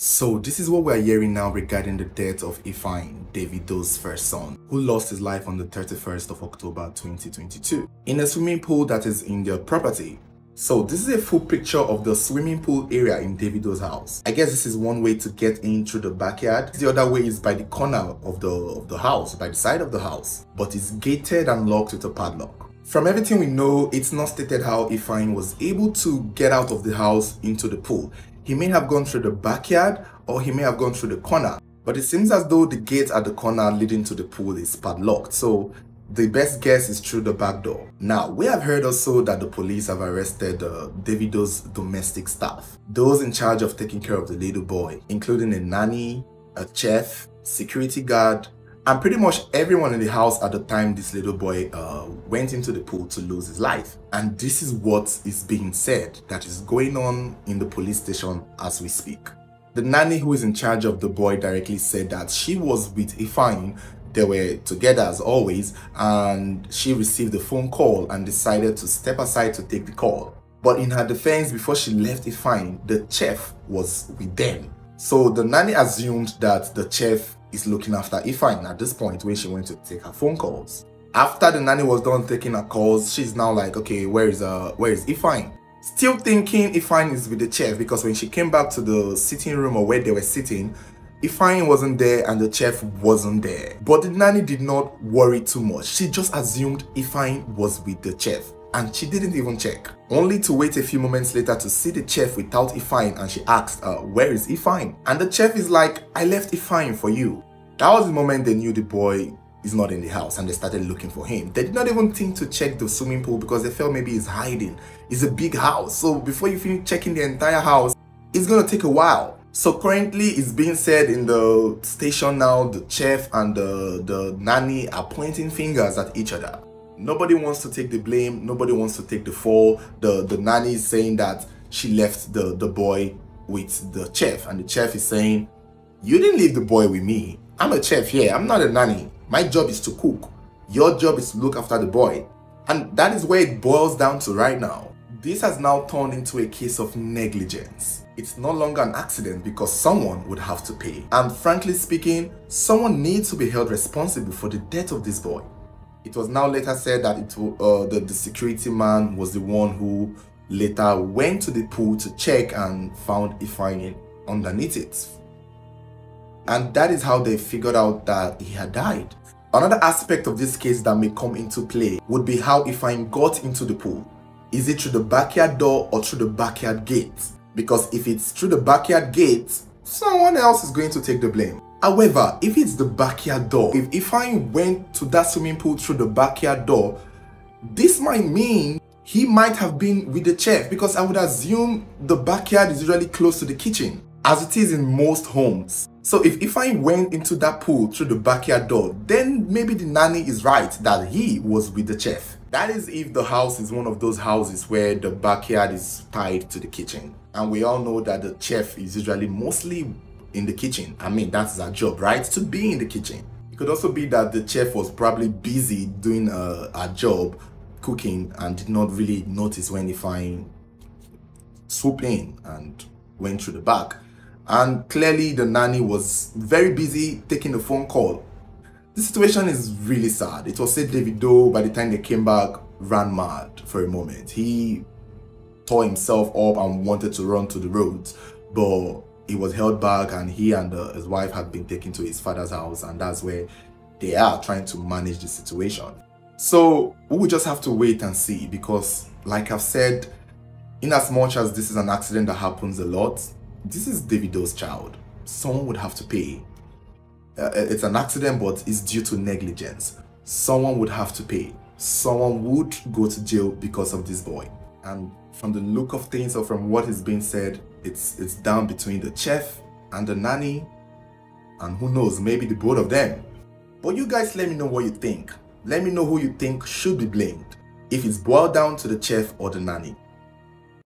So this is what we are hearing now regarding the death of Ifeanyi, Davido's first son, who lost his life on the 31st of October 2022 in a swimming pool that is in their property. So this is a full picture of the swimming pool area in Davido's house. I guess this is one way to get in through the backyard. The other way is by the corner of the house, by the side of the house, but it's gated and locked with a padlock. From everything we know, it's not stated how Ifeanyi was able to get out of the house into the pool. He may have gone through the backyard or he may have gone through the corner, but it seems as though the gate at the corner leading to the pool is padlocked, so the best guess is through the back door. Now, we have heard also that the police have arrested Davido's domestic staff, those in charge of taking care of the little boy, including a nanny, a chef, security guard, and pretty much everyone in the house at the time this little boy went into the pool to lose his life. And this is what is being said that is going on in the police station as we speak. The nanny who is in charge of the boy directly said that she was with Ifeanyi. They were together as always, and she received a phone call and decided to step aside to take the call. But in her defense, before she left Ifeanyi, the chef was with them. So the nanny assumed that the chef is looking after Ifeanyi at this point when she went to take her phone calls. After the nanny was done taking her calls, she's now like, okay, where is Ifeanyi? Still thinking Ifeanyi is with the chef, because when she came back to the sitting room or where they were sitting, Ifeanyi wasn't there and the chef wasn't there. But the nanny did not worry too much. She just assumed Ifeanyi was with the chef and she didn't even check. Only to wait a few moments later to see the chef without Ifeanyi, and she asked, where is Ifeanyi? And the chef is like, I left Ifeanyi for you. That was the moment they knew the boy is not in the house and they started looking for him. They did not even think to check the swimming pool because they felt maybe he's hiding. It's a big house, so before you finish checking the entire house, it's gonna take a while. So currently it's being said in the station now, the chef and the nanny are pointing fingers at each other. Nobody wants to take the blame, nobody wants to take the fall. The nanny is saying that she left the boy with the chef, and the chef is saying, you didn't leave the boy with me. I'm a chef here, I'm not a nanny. My job is to cook. Your job is to look after the boy. And that is where it boils down to right now. This has now turned into a case of negligence. It's no longer an accident because someone would have to pay. And frankly speaking, someone needs to be held responsible for the death of this boy. It was now later said that the security man was the one who later went to the pool to check and found Ifeanyi underneath it. And that is how they figured out that he had died. Another aspect of this case that may come into play would be how Ifeanyi got into the pool. Is it through the backyard door or through the backyard gate? Because if it's through the backyard gate, someone else is going to take the blame. However, if it's the backyard door, if Ifeanyi went to that swimming pool through the backyard door, this might mean he might have been with the chef, because I would assume the backyard is usually close to the kitchen, as it is in most homes. So if Ifeanyi went into that pool through the backyard door, then maybe the nanny is right that he was with the chef. That is if the house is one of those houses where the backyard is tied to the kitchen. And we all know that the chef is usually mostly in the kitchen. I mean, that's our job, right? To be in the kitchen. It could also be that the chef was probably busy doing a job, cooking, and did not really notice when Ifeanyi swooped in and went through the back. And clearly the nanny was very busy taking a phone call. The situation is really sad. It was said Davido, by the time they came back, ran mad for a moment. He tore himself up and wanted to run to the roads, but he was held back, and he and his wife had been taken to his father's house, and that's where they are trying to manage the situation. So we will just have to wait and see, because like I've said, in as much as this is an accident that happens a lot, this is Davido's child. Someone would have to pay. It's an accident, but it's due to negligence. Someone would have to pay. Someone would go to jail because of this boy. And from the look of things, or from what is being said, it's down between the chef and the nanny, and who knows, maybe the both of them. But you guys let me know what you think. Let me know who you think should be blamed, if it's boiled down to the chef or the nanny.